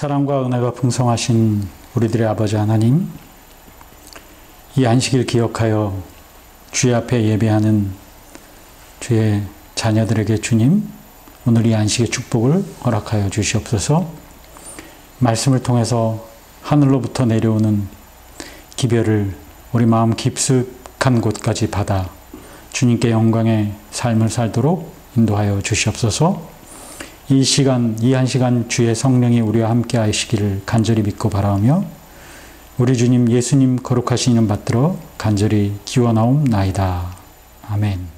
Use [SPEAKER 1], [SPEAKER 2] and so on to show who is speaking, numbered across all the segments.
[SPEAKER 1] 사랑과 은혜가 풍성하신 우리들의 아버지 하나님, 이 안식일 기억하여 주의 앞에 예배하는 주의 자녀들에게 주님, 오늘 이 안식의 축복을 허락하여 주시옵소서. 말씀을 통해서 하늘로부터 내려오는 기별을 우리 마음 깊숙한 곳까지 받아 주님께 영광의 삶을 살도록 인도하여 주시옵소서. 이 시간, 이 한 시간 주의 성령이 우리와 함께 하시기를 간절히 믿고 바라오며 우리 주님 예수님 거룩하신 이름 받들어 간절히 기원하옵나이다. 아멘.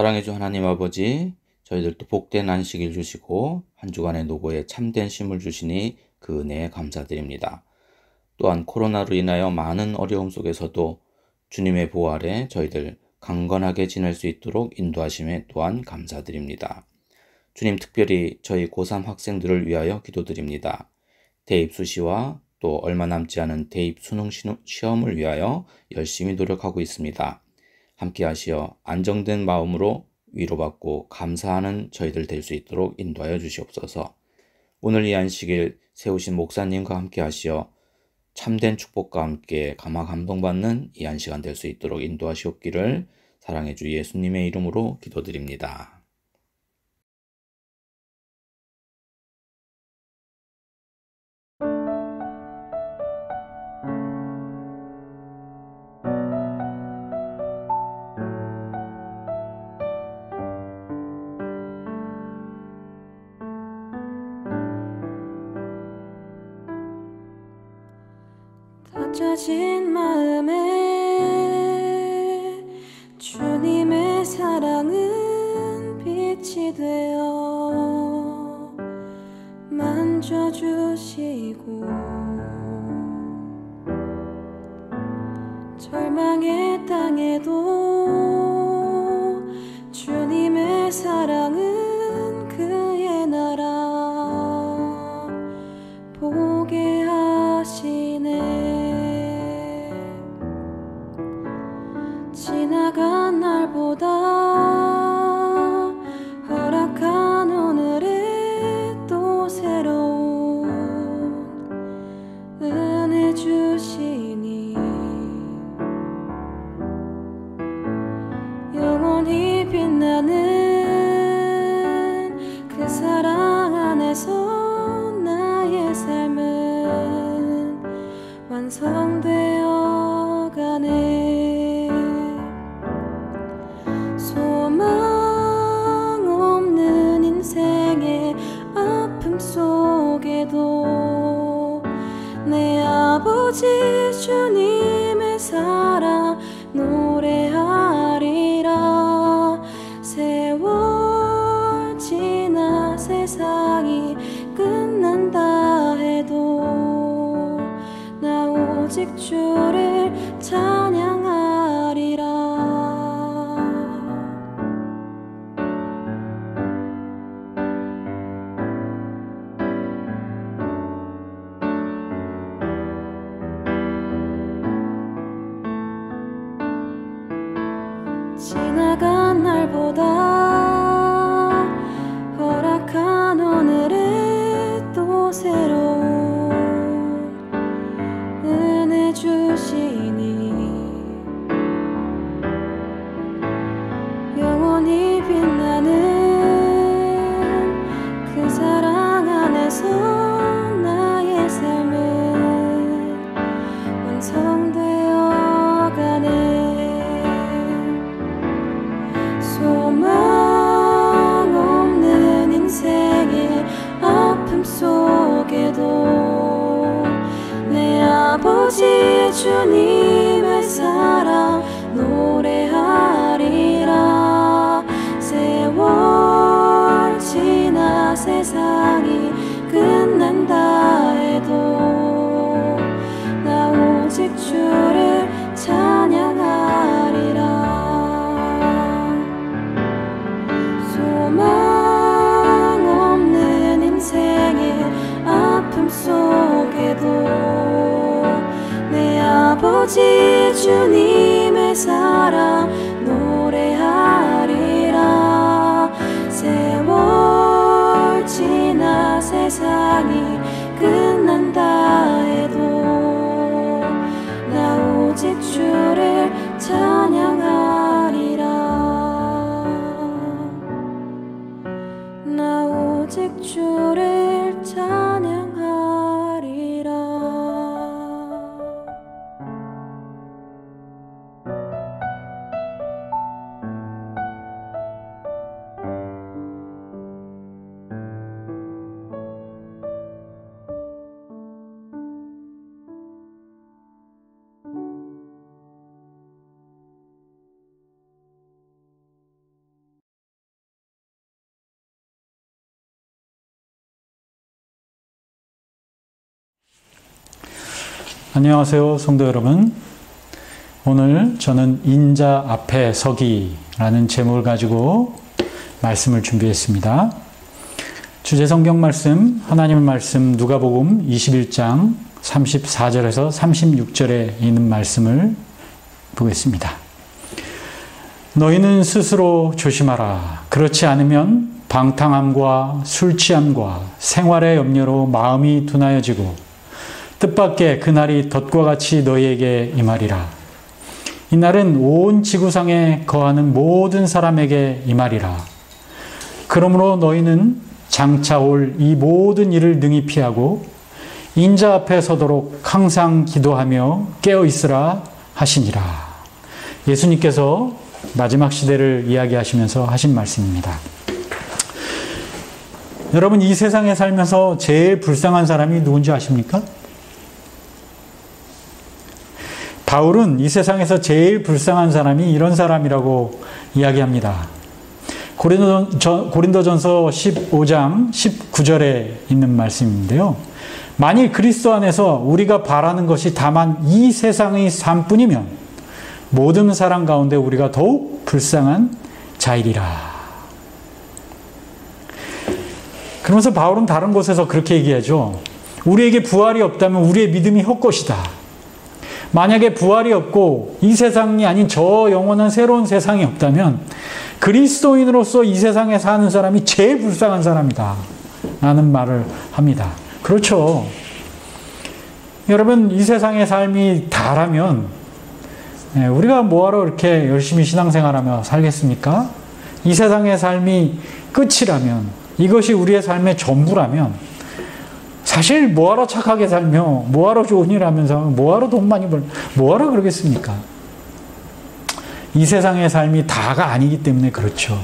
[SPEAKER 2] 사랑해 주 하나님 아버지, 저희들도 복된 안식일 주시고 한 주간의 노고에 참된 쉼을 주시니 그 은혜에 감사드립니다. 또한 코로나로 인하여 많은 어려움 속에서도 주님의 보호 아래 저희들 강건하게 지낼 수 있도록 인도하심에 또한 감사드립니다. 주님, 특별히 저희 고3 학생들을 위하여 기도드립니다. 대입 수시와 또 얼마 남지 않은 대입 수능 시험을 위하여 열심히 노력하고 있습니다. 함께 하시어 안정된 마음으로 위로받고 감사하는 저희들 될 수 있도록 인도하여 주시옵소서. 오늘 이 안식일 세우신 목사님과 함께 하시어 참된 축복과 함께 감동받는 이 안시간 될 수 있도록 인도하시옵기를 사랑해 주 예수님의 이름으로 기도드립니다.
[SPEAKER 3] 찢어진 마음에 주님의 사랑은 빛이 되어 만져주시고 절망의 땅에도 주님의 사랑은 그의 나라 보게 하시네. 지나간 날보다 허락한 오늘에 또 새로운 은혜 주시니 영원히 빛나는 그 사랑 안에서 나의 삶은 완성되어 가네. 소망 없는 인생의 아픔 속에도 내 아버지 주님의 사랑 노래하리라. 세월 지나 세상이 끝난다 해도 나 오직 주를 찬양하리라. 지나간 날보다 허락한 오늘에 또 새로운 은혜 주시니 영원히 빛나는 그 사랑 안에서 나의 삶은 완성되어 가네. 소망 없는 인생의 아픔 속에도 내 아버지 주님의 사랑 노래하리라. 세월 지나 세상이 끝난다 해도 나 오직 주를 찬양하리라. 소망 없는 인생의 아픔 속에도 내 아버지 주님의 사랑 노래하리라. 세월 지나 세상이 끝난다 해도 나 오직 주를 찬양하리라. 나 오직 주를 찬양하리라.
[SPEAKER 1] 안녕하세요, 성도 여러분. 오늘 저는 인자 앞에 서기라는 제목을 가지고 말씀을 준비했습니다. 주제 성경 말씀, 하나님의 말씀 누가복음 21장 34절에서 36절에 있는 말씀을 보겠습니다. 너희는 스스로 조심하라. 그렇지 않으면 방탕함과 술 취함과 생활의 염려로 마음이 둔하여지고 뜻밖의 그날이 덫과 같이 너희에게 임하리라. 이날은 온 지구상에 거하는 모든 사람에게 임하리라. 그러므로 너희는 장차 올 이 모든 일을 능히 피하고 인자 앞에 서도록 항상 기도하며 깨어 있으라 하시니라. 예수님께서 마지막 시대를 이야기하시면서 하신 말씀입니다. 여러분, 이 세상에 살면서 제일 불쌍한 사람이 누군지 아십니까? 바울은 이 세상에서 제일 불쌍한 사람이 이런 사람이라고 이야기합니다. 고린도전서 15장 19절에 있는 말씀인데요. 만일 그리스도 안에서 우리가 바라는 것이 다만 이 세상의 삶뿐이면 모든 사람 가운데 우리가 더욱 불쌍한 자이리라. 그러면서 바울은 다른 곳에서 그렇게 얘기하죠. 우리에게 부활이 없다면 우리의 믿음이 헛것이다. 만약에 부활이 없고 이 세상이 아닌 저 영원한 새로운 세상이 없다면 그리스도인으로서 이 세상에 사는 사람이 제일 불쌍한 사람이다 라는 말을 합니다. 그렇죠. 여러분, 이 세상의 삶이 다라면 우리가 뭐하러 이렇게 열심히 신앙생활하며 살겠습니까? 이 세상의 삶이 끝이라면, 이것이 우리의 삶의 전부라면 사실 뭐하러 착하게 살며 뭐하러 좋은 일 하면서 뭐하러 돈 많이 뭐하러 그러겠습니까? 이 세상의 삶이 다가 아니기 때문에 그렇죠.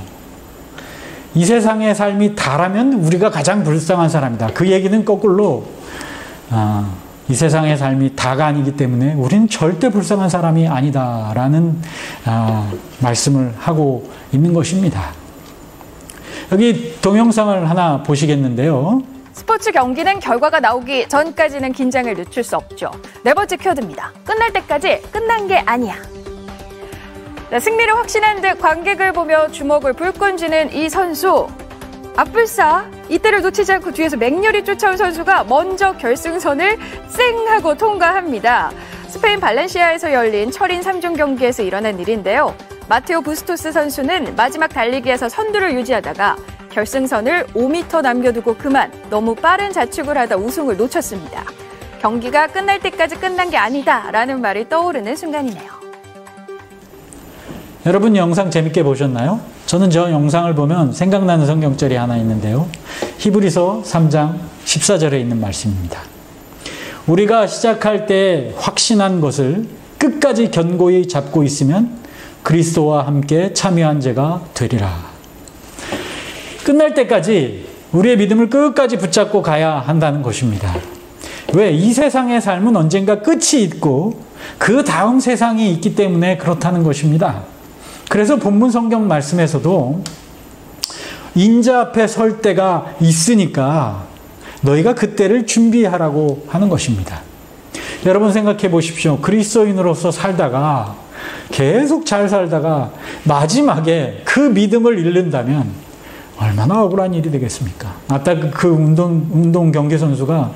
[SPEAKER 1] 이 세상의 삶이 다라면 우리가 가장 불쌍한 사람이다. 그 얘기는 거꾸로 이 세상의 삶이 다가 아니기 때문에 우리는 절대 불쌍한 사람이 아니다라는 말씀을 하고 있는 것입니다. 여기 동영상을 하나 보시겠는데요.
[SPEAKER 4] 스포츠 경기는 결과가 나오기 전까지는 긴장을 늦출 수 없죠. 네 번째 키워드입니다. 끝날 때까지 끝난 게 아니야. 승리를 확신한 듯 관객을 보며 주먹을 불끈 쥐는 이 선수. 앞불사 이때를 놓치지 않고 뒤에서 맹렬히 쫓아온 선수가 먼저 결승선을 쌩 하고 통과합니다. 스페인 발렌시아에서 열린 철인 3종 경기에서 일어난 일인데요. 마테오 부스토스 선수는 마지막 달리기에서 선두를 유지하다가 결승선을 5m 남겨두고 그만 너무 빠른 자축을 하다 우승을 놓쳤습니다. 경기가 끝날 때까지 끝난 게 아니다라는 말이 떠오르는 순간이네요.
[SPEAKER 1] 여러분, 영상 재밌게 보셨나요? 저는 저 영상을 보면 생각나는 성경절이 하나 있는데요. 히브리서 3장 14절에 있는 말씀입니다. 우리가 시작할 때 확신한 것을 끝까지 견고히 잡고 있으면 그리스도와 함께 참여한 자가 되리라. 끝날 때까지 우리의 믿음을 끝까지 붙잡고 가야 한다는 것입니다. 왜? 이 세상의 삶은 언젠가 끝이 있고 그 다음 세상이 있기 때문에 그렇다는 것입니다. 그래서 본문 성경 말씀에서도 인자 앞에 설 때가 있으니까 너희가 그때를 준비하라고 하는 것입니다. 여러분 생각해 보십시오. 그리스도인으로서 살다가 계속 잘 살다가 마지막에 그 믿음을 잃는다면 얼마나 억울한 일이 되겠습니까? 아까 그 운동 경기 선수가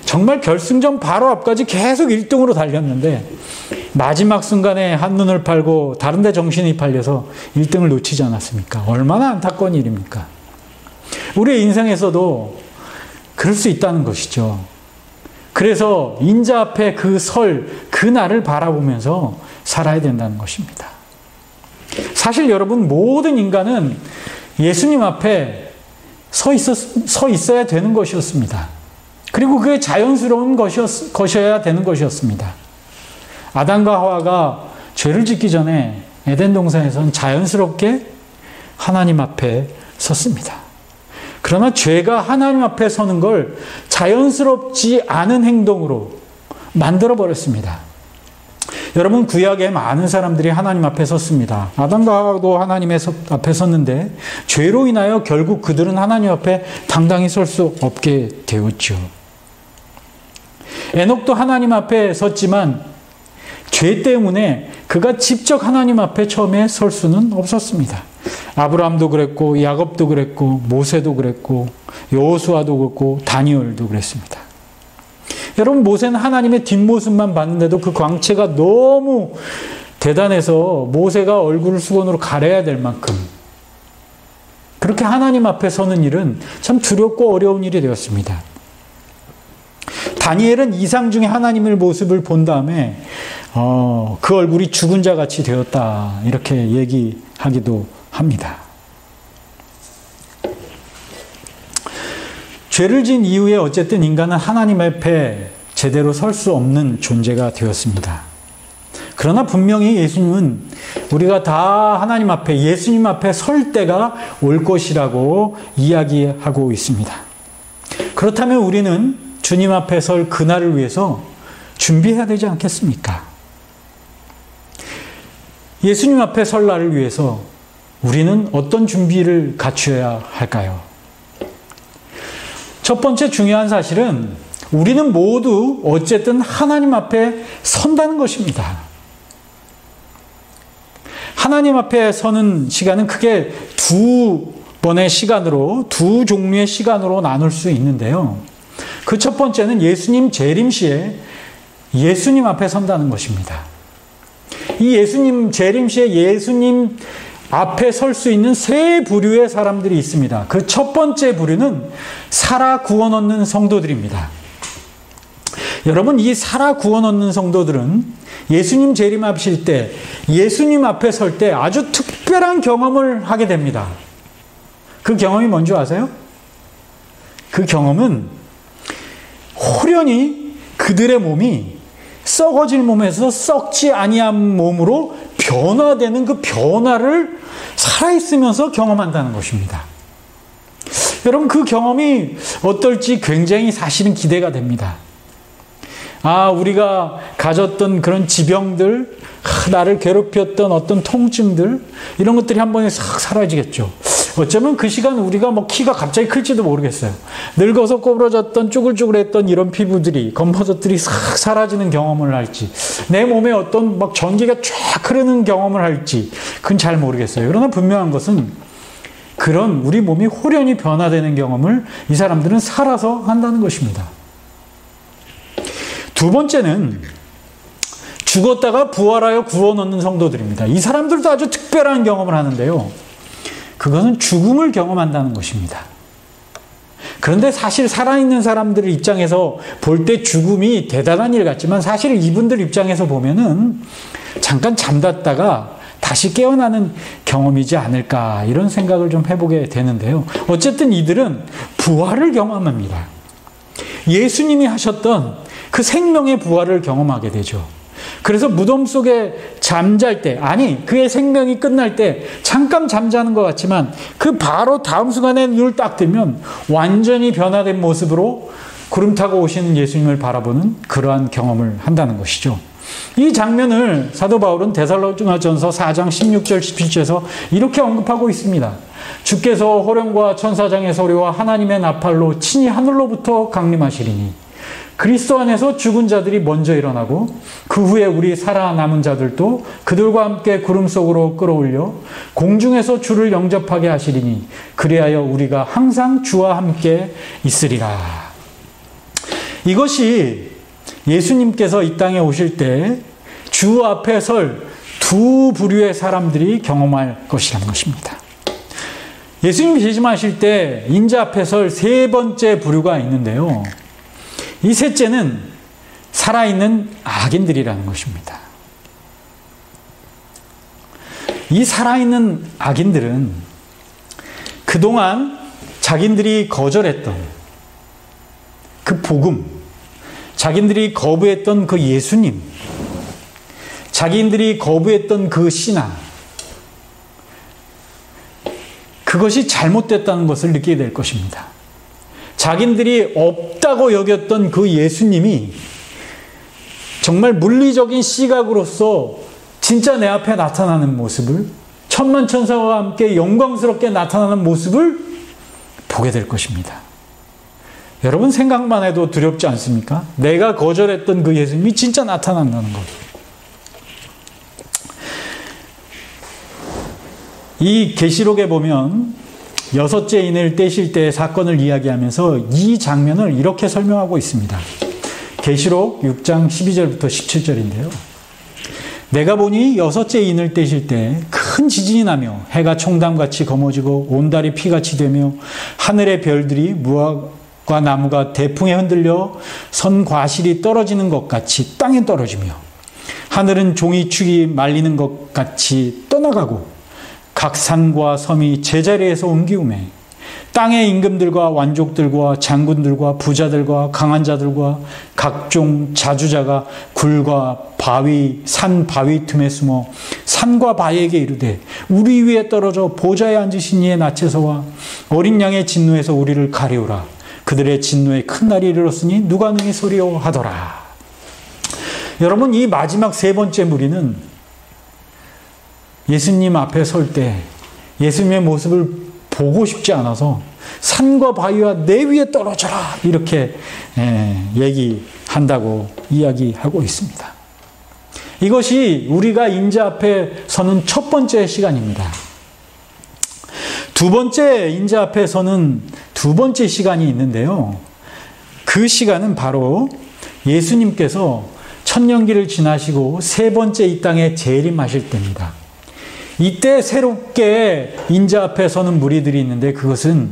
[SPEAKER 1] 정말 결승전 바로 앞까지 계속 1등으로 달렸는데 마지막 순간에 한눈을 팔고 다른 데 정신이 팔려서 1등을 놓치지 않았습니까? 얼마나 안타까운 일입니까? 우리의 인생에서도 그럴 수 있다는 것이죠. 그래서 인자 앞에 그 날을 바라보면서 살아야 된다는 것입니다. 사실 여러분, 모든 인간은 예수님 앞에 서 있어야 되는 것이었습니다. 그리고 그게 자연스러운 것이어야 되는 것이었습니다. 아담과 하와가 죄를 짓기 전에 에덴 동산에서는 자연스럽게 하나님 앞에 섰습니다. 그러나 죄가 하나님 앞에 서는 걸 자연스럽지 않은 행동으로 만들어버렸습니다. 여러분, 구약에 많은 사람들이 하나님 앞에 섰습니다. 아담과 하와도 하나님 앞에 섰는데 죄로 인하여 결국 그들은 하나님 앞에 당당히 설 수 없게 되었죠. 에녹도 하나님 앞에 섰지만 죄 때문에 그가 직접 하나님 앞에 처음에 설 수는 없었습니다. 아브라함도 그랬고 야곱도 그랬고 모세도 그랬고 여호수아도 그랬고 다니엘도 그랬습니다. 여러분, 모세는 하나님의 뒷모습만 봤는데도 그 광채가 너무 대단해서 모세가 얼굴을 수건으로 가려야 될 만큼 그렇게 하나님 앞에 서는 일은 참 두렵고 어려운 일이 되었습니다. 다니엘은 이상 중에 하나님의 모습을 본 다음에 그 얼굴이 죽은 자 같이 되었다 이렇게 얘기하기도 합니다. 죄를 지은 이후에 어쨌든 인간은 하나님 앞에 제대로 설 수 없는 존재가 되었습니다. 그러나 분명히 예수님은 우리가 다 하나님 앞에, 예수님 앞에 설 때가 올 것이라고 이야기하고 있습니다. 그렇다면 우리는 주님 앞에 설 그날을 위해서 준비해야 되지 않겠습니까? 예수님 앞에 설 날을 위해서 우리는 어떤 준비를 갖춰야 할까요? 첫 번째 중요한 사실은 우리는 모두 어쨌든 하나님 앞에 선다는 것입니다. 하나님 앞에 서는 시간은 크게 두 번의 시간으로, 두 종류의 시간으로 나눌 수 있는데요. 그 첫 번째는 예수님 재림시에 예수님 앞에 선다는 것입니다. 이 예수님 재림시에 예수님 앞에 설 수 있는 세 부류의 사람들이 있습니다. 그 첫 번째 부류는 살아 구원 얻는 성도들입니다. 여러분, 이 살아 구원 얻는 성도들은 예수님 재림하실 때, 예수님 앞에 설 때 아주 특별한 경험을 하게 됩니다. 그 경험이 뭔지 아세요? 그 경험은 호련히 그들의 몸이 썩어질 몸에서 썩지 아니한 몸으로 변화되는 그 변화를 살아있으면서 경험한다는 것입니다. 여러분, 그 경험이 어떨지 굉장히 사실은 기대가 됩니다. 우리가 가졌던 그런 지병들, 나를 괴롭혔던 어떤 통증들, 이런 것들이 한 번에 싹 사라지겠죠. 어쩌면 그 시간 우리가 키가 갑자기 클지도 모르겠어요. 늙어서 꼬부러졌던 쭈글쭈글했던 이런 피부들이, 검버섯들이 싹 사라지는 경험을 할지, 내 몸에 어떤 전기가 쫙 흐르는 경험을 할지, 그건 잘 모르겠어요. 그러나 분명한 것은 그런 우리 몸이 호련히 변화되는 경험을 이 사람들은 살아서 한다는 것입니다. 두 번째는 죽었다가 부활하여 구원 얻는 성도들입니다. 이 사람들도 아주 특별한 경험을 하는데요. 그것은 죽음을 경험한다는 것입니다. 그런데 사실 살아있는 사람들 입장에서 볼 때 죽음이 대단한 일 같지만 사실 이분들 입장에서 보면은 잠깐 잠잤다가 다시 깨어나는 경험이지 않을까, 이런 생각을 좀 해보게 되는데요. 어쨌든 이들은 부활을 경험합니다. 예수님이 하셨던 그 생명의 부활을 경험하게 되죠. 그래서 무덤 속에 잠잘 때, 그의 생명이 끝날 때 잠깐 잠자는 것 같지만 그 바로 다음 순간에 눈을 딱 뜨면 완전히 변화된 모습으로 구름 타고 오시는 예수님을 바라보는 그러한 경험을 한다는 것이죠. 이 장면을 사도 바울은 데살로니가전서 4장 16절 17절에서 이렇게 언급하고 있습니다. 주께서 호령과 천사장의 소리와 하나님의 나팔로 친히 하늘로부터 강림하시리니 그리스도 안에서 죽은 자들이 먼저 일어나고 그 후에 우리 살아남은 자들도 그들과 함께 구름 속으로 끌어올려 공중에서 주를 영접하게 하시리니 그리하여 우리가 항상 주와 함께 있으리라. 이것이 예수님께서 이 땅에 오실 때 주 앞에 설 두 부류의 사람들이 경험할 것이라는 것입니다. 예수님이 재림하실 때 인자 앞에 설 세 번째 부류가 있는데요. 이 셋째는 살아있는 악인들이라는 것입니다. 이 살아있는 악인들은 그동안 자기들이 거절했던 그 복음, 자기들이 거부했던 그 예수님, 자기들이 거부했던 그 신앙, 그것이 잘못됐다는 것을 느끼게 될 것입니다. 자기들이 없다고 여겼던 그 예수님이 정말 물리적인 시각으로서 진짜 내 앞에 나타나는 모습을, 천만천사와 함께 영광스럽게 나타나는 모습을 보게 될 것입니다. 여러분, 생각만 해도 두렵지 않습니까? 내가 거절했던 그 예수님이 진짜 나타난다는 것. 이 계시록에 보면 여섯째 인을 떼실 때의 사건을 이야기하면서 이 장면을 이렇게 설명하고 있습니다. 계시록 6장 12절부터 17절인데요. 내가 보니 여섯째 인을 떼실 때 큰 지진이 나며 해가 총담같이 검어지고 온 달이 피같이 되며 하늘의 별들이 무화과 나무가 대풍에 흔들려 선 과실이 떨어지는 것 같이 땅에 떨어지며 하늘은 종이축이 말리는 것 같이 떠나가고 각 산과 섬이 제자리에서 옮기우매 땅의 임금들과 왕족들과 장군들과 부자들과 강한 자들과 각종 자주자가 굴과 바위, 산 바위 틈에 숨어 산과 바위에게 이르되 우리 위에 떨어져 보좌에 앉으신 이의 낯에서와 어린 양의 진노에서 우리를 가리우라. 그들의 진노에 큰 날이 이르렀으니 누가 능히 소리요 하더라. 여러분, 이 마지막 세 번째 무리는 예수님 앞에 설 때 예수님의 모습을 보고 싶지 않아서 산과 바위와 내 위에 떨어져라 이렇게 얘기한다고 이야기하고 있습니다. 이것이 우리가 인자 앞에 서는 첫 번째 시간입니다. 두 번째 인자 앞에 서는 두 번째 시간이 있는데요. 그 시간은 바로 예수님께서 천년기를 지나시고 세 번째 이 땅에 재림하실 때입니다. 이때 새롭게 인자 앞에 서는 무리들이 있는데 그것은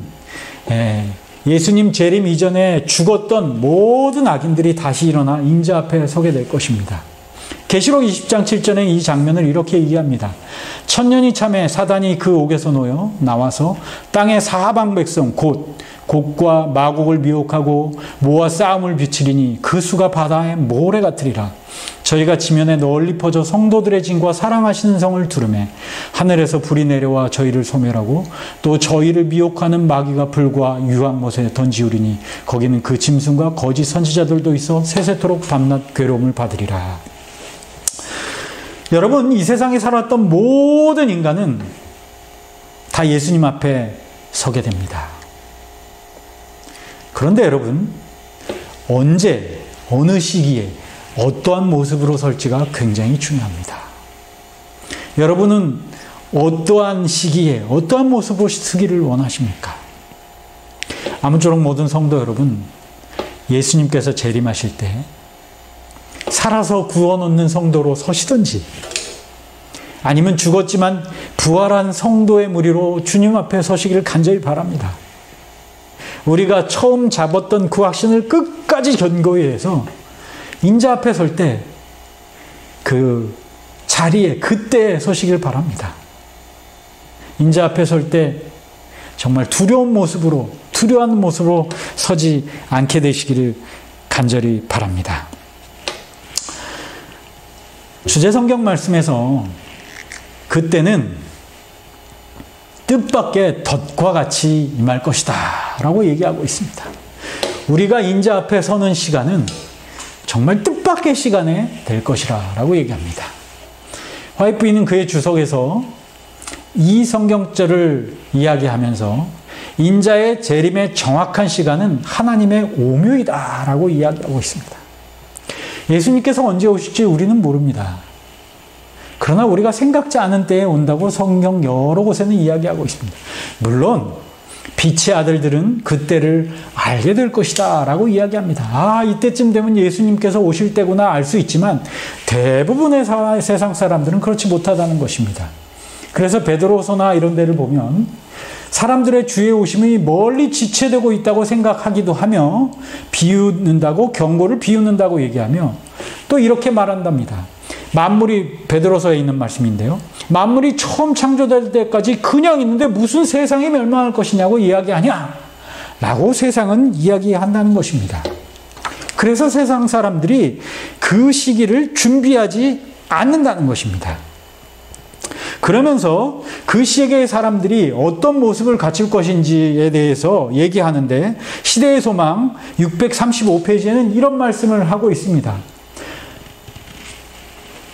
[SPEAKER 1] 예수님 재림 이전에 죽었던 모든 악인들이 다시 일어나 인자 앞에 서게 될 것입니다. 계시록 20장 7절에 이 장면을 이렇게 얘기합니다. 천년이 참에 사단이 그 옥에서 놓여 나와서 땅의 사방 백성 곧 곡과 마곡을 미혹하고 모아 싸움을 비치리니 그 수가 바다의 모래 같으리라. 저희가 지면에 널리 퍼져 성도들의 진과 사랑하시는 성을 두르매 하늘에서 불이 내려와 저희를 소멸하고 또 저희를 미혹하는 마귀가 불과 유황못에 던지우리니 거기는 그 짐승과 거짓 선지자들도 있어 세세토록 밤낮 괴로움을 받으리라. 여러분, 이 세상에 살았던 모든 인간은 다 예수님 앞에 서게 됩니다. 그런데 여러분, 언제, 어느 시기에, 어떠한 모습으로 설지가 굉장히 중요합니다. 여러분은 어떠한 시기에, 어떠한 모습으로 서기를 원하십니까? 아무쪼록 모든 성도 여러분, 예수님께서 재림하실 때 살아서 구원 얻는 성도로 서시든지 아니면 죽었지만 부활한 성도의 무리로 주님 앞에 서시기를 간절히 바랍니다. 우리가 처음 잡았던 그 확신을 끝까지 견고히 해서 인자 앞에 설 때 그 자리에 그때 서시길 바랍니다. 인자 앞에 설 때 정말 두려운 모습으로 두려워하는 모습으로 서지 않게 되시기를 간절히 바랍니다. 주제 성경 말씀에서 그때는 뜻밖의 덫과 같이 임할 것이다 라고 얘기하고 있습니다. 우리가 인자 앞에 서는 시간은 정말 뜻밖의 시간에 될 것이라 라고 얘기합니다. 화이트부인은 그의 주석에서 이 성경절을 이야기하면서 인자의 재림의 정확한 시간은 하나님의 오묘이다 라고 이야기하고 있습니다. 예수님께서 언제 오실지 우리는 모릅니다. 그러나 우리가 생각지 않은 때에 온다고 성경 여러 곳에는 이야기하고 있습니다. 물론 빛의 아들들은 그때를 알게 될 것이다 라고 이야기합니다. 아, 이때쯤 되면 예수님께서 오실 때구나 알 수 있지만 대부분의 세상 사람들은 그렇지 못하다는 것입니다. 그래서 베드로서나 이런 데를 보면 사람들의 주의 오심이 멀리 지체되고 있다고 생각하기도 하며 비웃는다고, 경고를 비웃는다고 얘기하며 또 이렇게 말한답니다. 만물이, 베드로서에 있는 말씀인데요, 만물이 처음 창조될 때까지 그냥 있는데 무슨 세상이 멸망할 것이냐고 이야기하냐 라고 세상은 이야기한다는 것입니다. 그래서 세상 사람들이 그 시기를 준비하지 않는다는 것입니다. 그러면서 그 시기의 사람들이 어떤 모습을 갖출 것인지에 대해서 얘기하는데 시대의 소망 635페이지에는 이런 말씀을 하고 있습니다.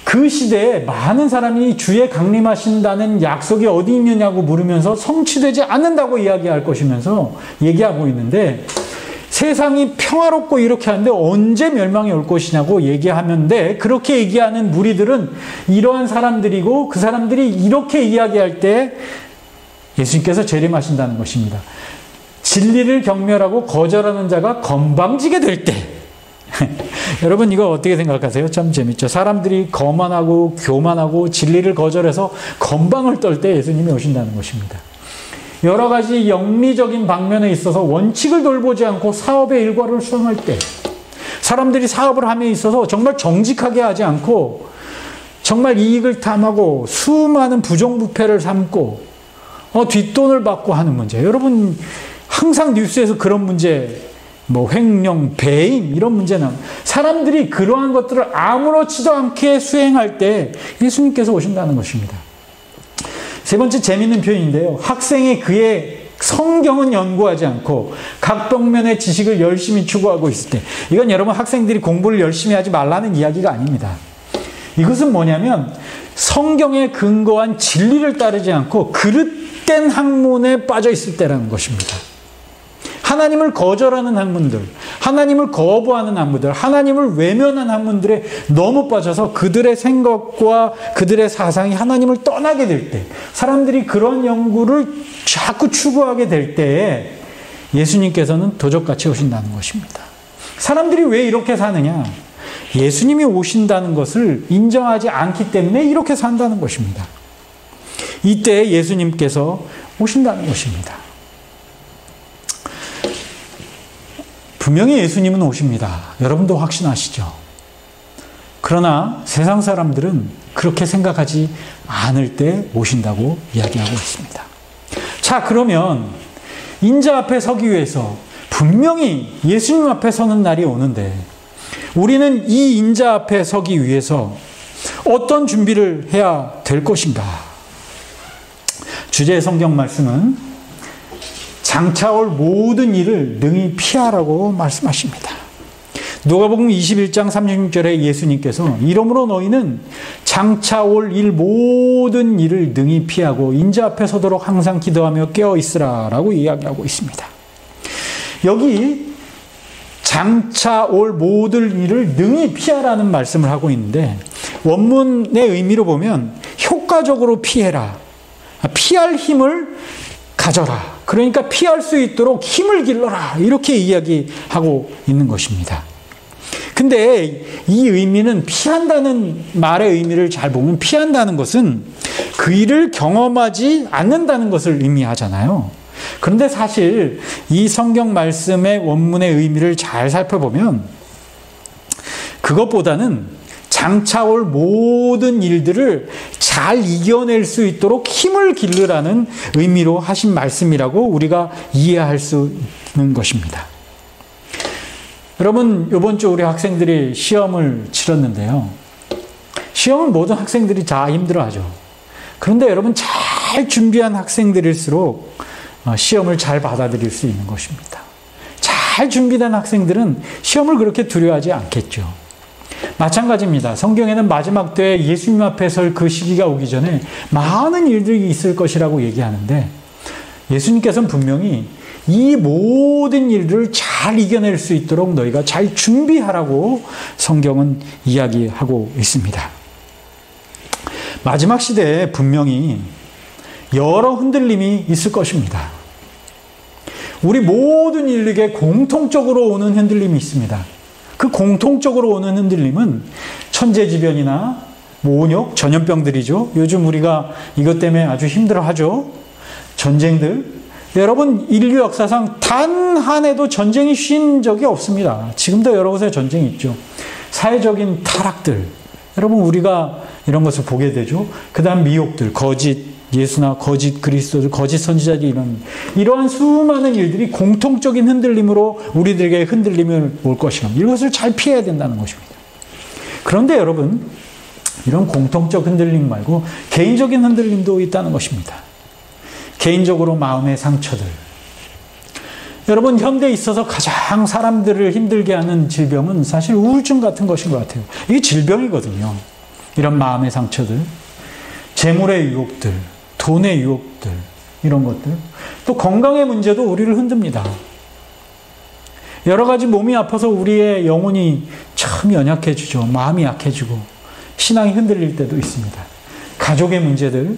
[SPEAKER 1] 그 시대에 많은 사람이 주의 강림하신다는 약속이 어디 있느냐고 물으면서 성취되지 않는다고 이야기할 것이면서 얘기하고 있는데 세상이 평화롭고 이렇게 하는데 언제 멸망이 올 것이냐고 얘기하는데 그렇게 얘기하는 무리들은 이러한 사람들이고 그 사람들이 이렇게 이야기할 때 예수님께서 재림하신다는 것입니다. 진리를 경멸하고 거절하는 자가 건방지게 될 때 여러분 이거 어떻게 생각하세요? 참 재밌죠. 사람들이 거만하고 교만하고 진리를 거절해서 건방을 떨 때 예수님이 오신다는 것입니다. 여러 가지 영리적인 방면에 있어서 원칙을 돌보지 않고 사업의 일과를 수행할 때, 사람들이 사업을 함에 있어서 정말 정직하게 하지 않고 정말 이익을 탐하고 수많은 부정부패를 삼고 뒷돈을 받고 하는 문제. 여러분 항상 뉴스에서 그런 문제, 횡령, 배임 이런 문제는 사람들이 그러한 것들을 아무렇지도 않게 수행할 때 예수님께서 오신다는 것입니다. 세 번째 재미있는 표현인데요. 학생이 그의 성경은 연구하지 않고 각 방면의 지식을 열심히 추구하고 있을 때, 이건 여러분 학생들이 공부를 열심히 하지 말라는 이야기가 아닙니다. 이것은 뭐냐면 성경에 근거한 진리를 따르지 않고 그릇된 학문에 빠져 있을 때라는 것입니다. 하나님을 거절하는 학문들, 하나님을 거부하는 학문들, 하나님을 외면한 학문들에 너무 빠져서 그들의 생각과 그들의 사상이 하나님을 떠나게 될 때, 사람들이 그런 연구를 자꾸 추구하게 될 때에 예수님께서는 도적같이 오신다는 것입니다. 사람들이 왜 이렇게 사느냐? 예수님이 오신다는 것을 인정하지 않기 때문에 이렇게 산다는 것입니다. 이때 예수님께서 오신다는 것입니다. 분명히 예수님은 오십니다. 여러분도 확신하시죠? 그러나 세상 사람들은 그렇게 생각하지 않을 때 오신다고 이야기하고 있습니다. 자, 그러면 인자 앞에 서기 위해서 분명히 예수님 앞에 서는 날이 오는데 우리는 이 인자 앞에 서기 위해서 어떤 준비를 해야 될 것인가? 주제의 성경 말씀은 장차 올 모든 일을 능히 피하라고 말씀하십니다. 누가복음 21장 36절에 예수님께서 이러므로 너희는 장차 올 일 모든 일을 능히 피하고 인자 앞에 서도록 항상 기도하며 깨어 있으라 라고 이야기하고 있습니다. 여기 장차 올 모든 일을 능히 피하라는 말씀을 하고 있는데 원문의 의미로 보면 효과적으로 피해라. 피할 힘을 가져라. 그러니까 피할 수 있도록 힘을 길러라. 이렇게 이야기하고 있는 것입니다. 근데 이 의미는 피한다는 말의 의미를 잘 보면 피한다는 것은 그 일을 경험하지 않는다는 것을 의미하잖아요. 그런데 사실 이 성경 말씀의 원문의 의미를 잘 살펴보면 그것보다는 장차 올 모든 일들을 잘 이겨낼 수 있도록 힘을 기르라는 의미로 하신 말씀이라고 우리가 이해할 수 있는 것입니다. 여러분, 이번 주 우리 학생들이 시험을 치렀는데요. 시험은 모든 학생들이 다 힘들어하죠. 그런데 여러분, 잘 준비한 학생들일수록 시험을 잘 받아들일 수 있는 것입니다. 잘 준비된 학생들은 시험을 그렇게 두려워하지 않겠죠. 마찬가지입니다. 성경에는 마지막 때에 예수님 앞에 설 그 시기가 오기 전에 많은 일들이 있을 것이라고 얘기하는데 예수님께서는 분명히 이 모든 일들을 잘 이겨낼 수 있도록 너희가 잘 준비하라고 성경은 이야기하고 있습니다. 마지막 시대에 분명히 여러 흔들림이 있을 것입니다. 우리 모든 인류에게 공통적으로 오는 흔들림이 있습니다. 그 공통적으로 오는 흔들림은 천재지변이나 모욕, 전염병들이죠. 요즘 우리가 이것 때문에 아주 힘들어하죠. 전쟁들. 여러분, 인류 역사상 단 한 해도 전쟁이 쉰 적이 없습니다. 지금도 여러 곳에 전쟁이 있죠. 사회적인 타락들. 여러분, 우리가 이런 것을 보게 되죠. 그 다음 미혹들, 거짓 예수나 거짓 그리스도들, 거짓 선지자들이 이러한 수많은 일들이 공통적인 흔들림으로 우리들에게 흔들림을 올 것이라 이것을 잘 피해야 된다는 것입니다. 그런데 여러분, 이런 공통적 흔들림 말고 개인적인 흔들림도 있다는 것입니다. 개인적으로 마음의 상처들. 여러분, 현대에 있어서 가장 사람들을 힘들게 하는 질병은 사실 우울증 같은 것인 것 같아요. 이게 질병이거든요. 이런 마음의 상처들, 재물의 유혹들, 돈의 유혹들, 이런 것들. 또 건강의 문제도 우리를 흔듭니다. 여러 가지 몸이 아파서 우리의 영혼이 참 연약해지죠. 마음이 약해지고 신앙이 흔들릴 때도 있습니다. 가족의 문제들,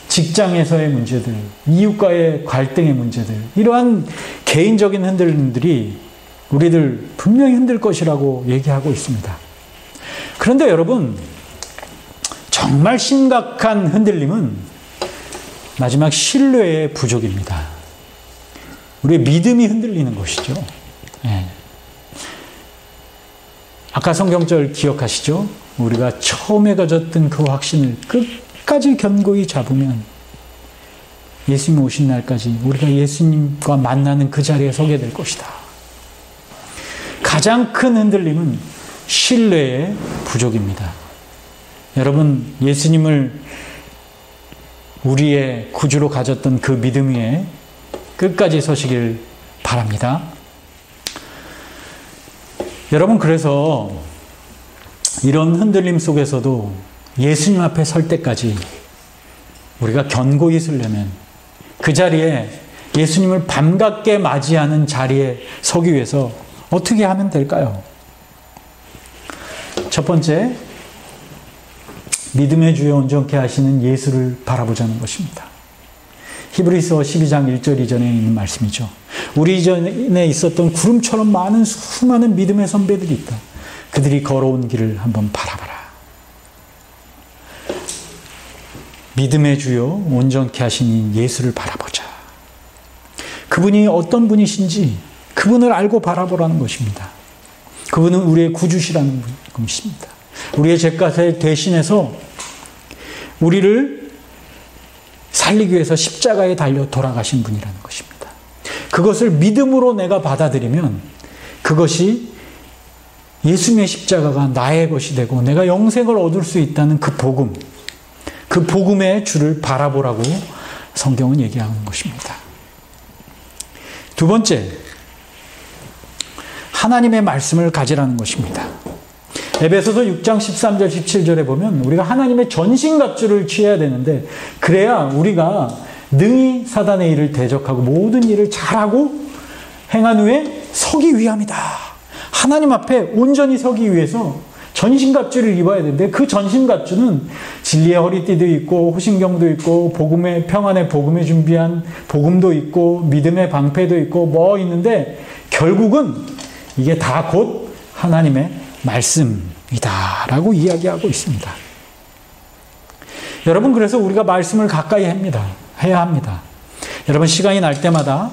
[SPEAKER 1] 직장에서의 문제들, 이웃과의 갈등의 문제들, 이러한 개인적인 흔들림들이 우리들 분명히 흔들 것이라고 얘기하고 있습니다. 그런데 여러분, 정말 심각한 흔들림은 마지막 신뢰의 부족입니다. 우리의 믿음이 흔들리는 것이죠. 네. 아까 성경절 기억하시죠? 우리가 처음에 가졌던 그 확신을 끝까지 견고히 잡으면 예수님 오신 날까지 우리가 예수님과 만나는 그 자리에 서게 될 것이다. 가장 큰 흔들림은 신뢰의 부족입니다. 여러분, 예수님을 우리의 구주로 가졌던 그 믿음 위에 끝까지 서시길 바랍니다. 여러분, 그래서 이런 흔들림 속에서도 예수님 앞에 설 때까지 우리가 견고히 서려면 그 자리에 예수님을 반갑게 맞이하는 자리에 서기 위해서 어떻게 하면 될까요? 첫 번째, 믿음의 주여 온전케 하시는 예수를 바라보자는 것입니다. 히브리서 12장 1절 이전에 있는 말씀이죠. 우리 이전에 있었던 구름처럼 많은 수많은 믿음의 선배들이 있다. 그들이 걸어온 길을 한번 바라봐라. 믿음의 주여 온전케 하시는 예수를 바라보자. 그분이 어떤 분이신지 그분을 알고 바라보라는 것입니다. 그분은 우리의 구주시라는 것입니다. 우리의 죄값을 대신해서 우리를 살리기 위해서 십자가에 달려 돌아가신 분이라는 것입니다. 그것을 믿음으로 내가 받아들이면 그것이 예수님의 십자가가 나의 것이 되고 내가 영생을 얻을 수 있다는 그 복음, 그 복음의 주를 바라보라고 성경은 얘기하는 것입니다. 두 번째, 하나님의 말씀을 가지라는 것입니다. 에베소서 6장 13절 17절에 보면 우리가 하나님의 전신갑주를 취해야 되는데 그래야 우리가 능히 사단의 일을 대적하고 모든 일을 잘하고 행한 후에 서기 위함이다. 하나님 앞에 온전히 서기 위해서 전신갑주를 입어야 되는데 그 전신갑주는 진리의 허리띠도 있고 호신경도 있고 복음의 평안의 복음에 준비한 복음도 있고 믿음의 방패도 있고 뭐 있는데 결국은 이게 다 곧 하나님의 말씀이다라고 이야기하고 있습니다. 여러분, 그래서 우리가 말씀을 가까이 해야 합니다. 여러분, 시간이 날 때마다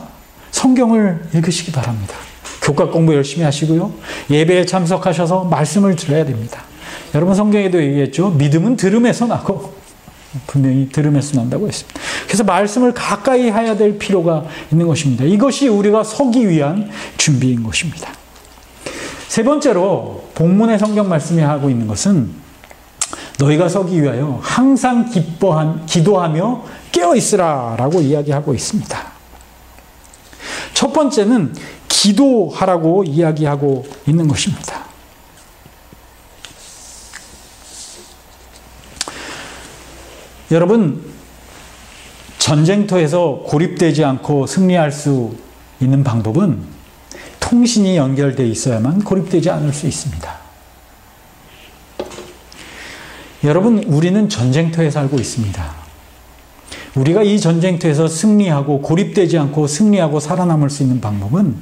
[SPEAKER 1] 성경을 읽으시기 바랍니다. 교과 공부 열심히 하시고요. 예배에 참석하셔서 말씀을 들어야 됩니다. 여러분, 성경에도 얘기했죠. 믿음은 들음에서 나고 분명히 들음에서 난다고 했습니다. 그래서 말씀을 가까이 해야 될 필요가 있는 것입니다. 이것이 우리가 서기 위한 준비인 것입니다. 세 번째로 본문의 성경 말씀이 하고 있는 것은 너희가 서기 위하여 항상 기도하며 깨어있으라 라고 이야기하고 있습니다. 첫 번째는 기도하라고 이야기하고 있는 것입니다. 여러분, 전쟁터에서 고립되지 않고 승리할 수 있는 방법은 통신이 연결되어 있어야만 고립되지 않을 수 있습니다. 여러분, 우리는 전쟁터에 살고 있습니다. 우리가 이 전쟁터에서 승리하고 고립되지 않고 승리하고 살아남을 수 있는 방법은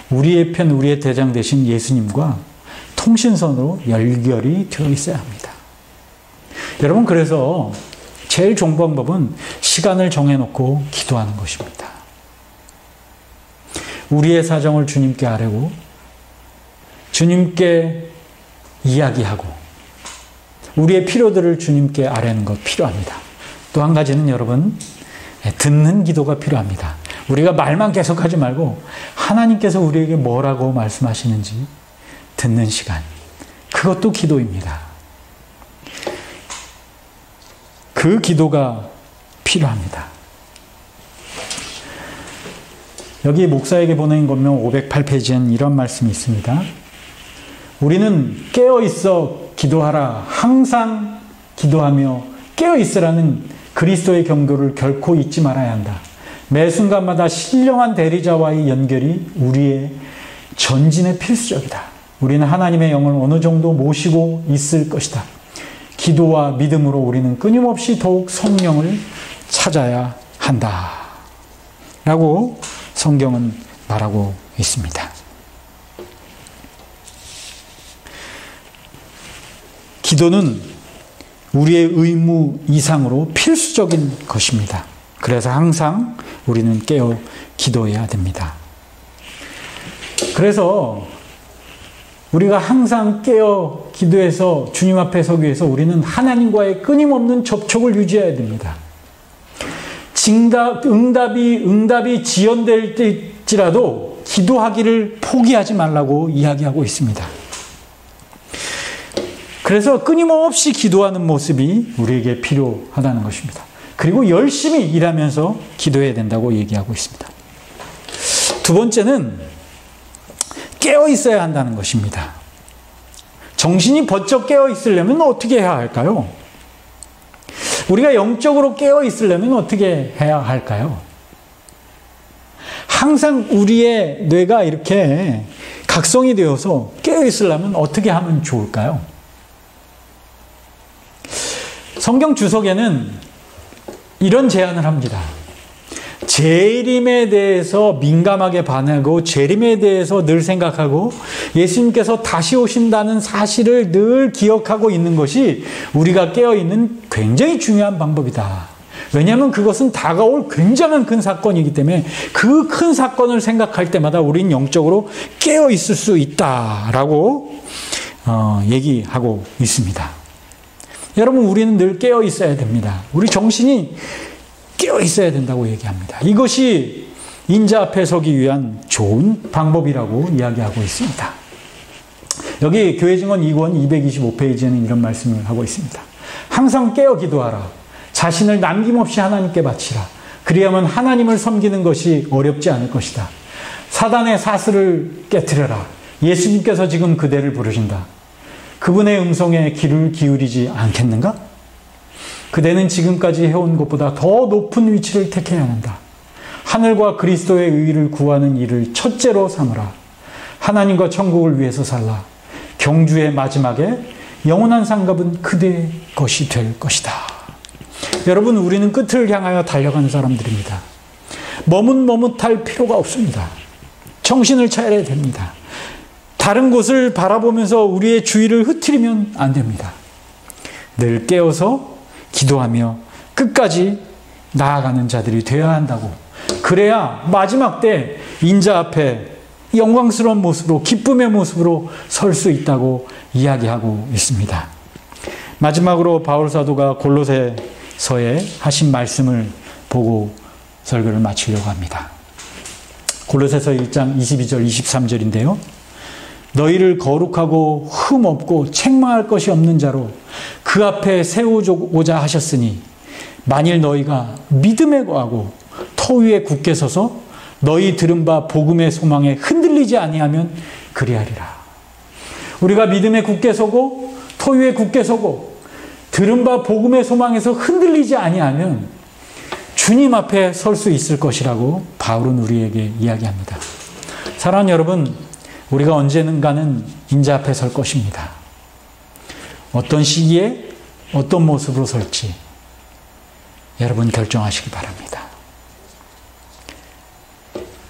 [SPEAKER 1] 우리의 편, 우리의 대장 되신 예수님과 통신선으로 연결이 되어 있어야 합니다. 여러분, 그래서 제일 좋은 방법은 시간을 정해놓고 기도하는 것입니다. 우리의 사정을 주님께 아뢰고 주님께 이야기하고 우리의 필요들을 주님께 아뢰는 것 필요합니다. 또 한 가지는 여러분, 듣는 기도가 필요합니다. 우리가 말만 계속하지 말고 하나님께서 우리에게 뭐라고 말씀하시는지 듣는 시간, 그것도 기도입니다. 그 기도가 필요합니다. 여기 목사에게 보낸 권명 508페이지엔 이런 말씀이 있습니다. 우리는 깨어있어 기도하라, 항상 기도하며 깨어있으라는 그리스도의 경고를 결코 잊지 말아야 한다. 매 순간마다 신령한 대리자와의 연결이 우리의 전진의 필수적이다. 우리는 하나님의 영을 어느 정도 모시고 있을 것이다. 기도와 믿음으로 우리는 끊임없이 더욱 성령을 찾아야 한다. 라고 성경은 말하고 있습니다. 기도는 우리의 의무 이상으로 필수적인 것입니다. 그래서 항상 우리는 깨어 기도해야 됩니다. 그래서 우리가 항상 깨어 기도해서 주님 앞에 서기 위해서 우리는 하나님과의 끊임없는 접촉을 유지해야 됩니다. 응답이 지연될지라도 기도하기를 포기하지 말라고 이야기하고 있습니다. 그래서 끊임없이 기도하는 모습이 우리에게 필요하다는 것입니다. 그리고 열심히 일하면서 기도해야 된다고 얘기하고 있습니다. 두 번째는 깨어 있어야 한다는 것입니다. 정신이 번쩍 깨어 있으려면 어떻게 해야 할까요? 우리가 영적으로 깨어 있으려면 어떻게 해야 할까요? 항상 우리의 뇌가 이렇게 각성이 되어서 깨어 있으려면 어떻게 하면 좋을까요? 성경 주석에는 이런 제안을 합니다. 재림에 대해서 민감하게 반응하고 재림에 대해서 늘 생각하고 예수님께서 다시 오신다는 사실을 늘 기억하고 있는 것이 우리가 깨어있는 굉장히 중요한 방법이다. 왜냐하면 그것은 다가올 굉장한 큰 사건이기 때문에 그 큰 사건을 생각할 때마다 우린 영적으로 깨어있을 수 있다라고 얘기하고 있습니다. 여러분, 우리는 늘 깨어있어야 됩니다. 우리 정신이 깨어있어야 된다고 얘기합니다. 이것이 인자 앞에 서기 위한 좋은 방법이라고 이야기하고 있습니다. 여기 교회증언 2권 225페이지에는 이런 말씀을 하고 있습니다. 항상 깨어 기도하라. 자신을 남김없이 하나님께 바치라. 그리하면 하나님을 섬기는 것이 어렵지 않을 것이다. 사단의 사슬을 깨트려라. 예수님께서 지금 그대를 부르신다. 그분의 음성에 귀를 기울이지 않겠는가? 그대는 지금까지 해온 것보다 더 높은 위치를 택해야 한다. 하늘과 그리스도의 의를 구하는 일을 첫째로 삼으라. 하나님과 천국을 위해서 살라. 경주의 마지막에 영원한 상급은 그대의 것이 될 것이다. 여러분, 우리는 끝을 향하여 달려가는 사람들입니다. 머뭇머뭇할 필요가 없습니다. 정신을 차려야 됩니다. 다른 곳을 바라보면서 우리의 주의를 흐트리면 안 됩니다. 늘 깨어서 기도하며 끝까지 나아가는 자들이 되어야 한다고. 그래야 마지막 때 인자 앞에 영광스러운 모습으로, 기쁨의 모습으로 설 수 있다고 이야기하고 있습니다. 마지막으로 바울 사도가 골로새서에 하신 말씀을 보고 설교를 마치려고 합니다. 골로새서 1장 22절 23절인데요. 너희를 거룩하고 흠없고 책망할 것이 없는 자로 그 앞에 세우고자 하셨으니 만일 너희가 믿음에 거하고 터 위에 굳게 서서 너희 들은 바 복음의 소망에 흔들리지 아니하면 그리하리라. 우리가 믿음에 굳게 서고 터 위에 굳게 서고 들은 바 복음의 소망에서 흔들리지 아니하면 주님 앞에 설 수 있을 것이라고 바울은 우리에게 이야기합니다. 사랑하는 여러분, 우리가 언젠가는 인자 앞에 설 것입니다. 어떤 시기에 어떤 모습으로 설지 여러분 결정하시기 바랍니다.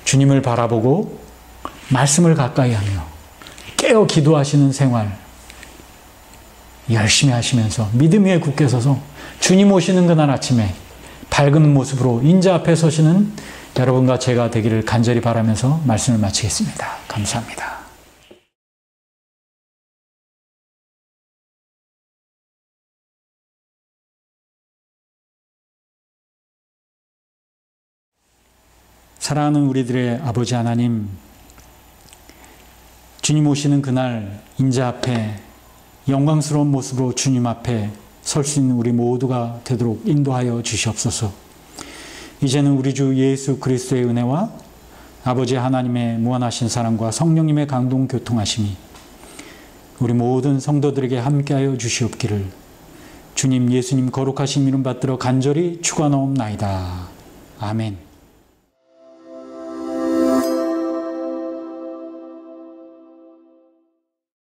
[SPEAKER 1] 주님을 바라보고 말씀을 가까이 하며 깨어 기도하시는 생활 열심히 하시면서 믿음 위에 굳게 서서 주님 오시는 그날 아침에 밝은 모습으로 인자 앞에 서시는 여러분과 제가 되기를 간절히 바라면서 말씀을 마치겠습니다. 감사합니다. 사랑하는 우리들의 아버지 하나님, 주님 오시는 그날 인자 앞에 영광스러운 모습으로 주님 앞에 설 수 있는 우리 모두가 되도록 인도하여 주시옵소서. 이제는 우리 주 예수 그리스도의 은혜와 아버지 하나님의 무한하신 사랑과 성령님의 강동 교통하심이 우리 모든 성도들에게 함께하여 주시옵기를 주님 예수님 거룩하신 이름 받들어 간절히 축원하옵나이다. 아멘.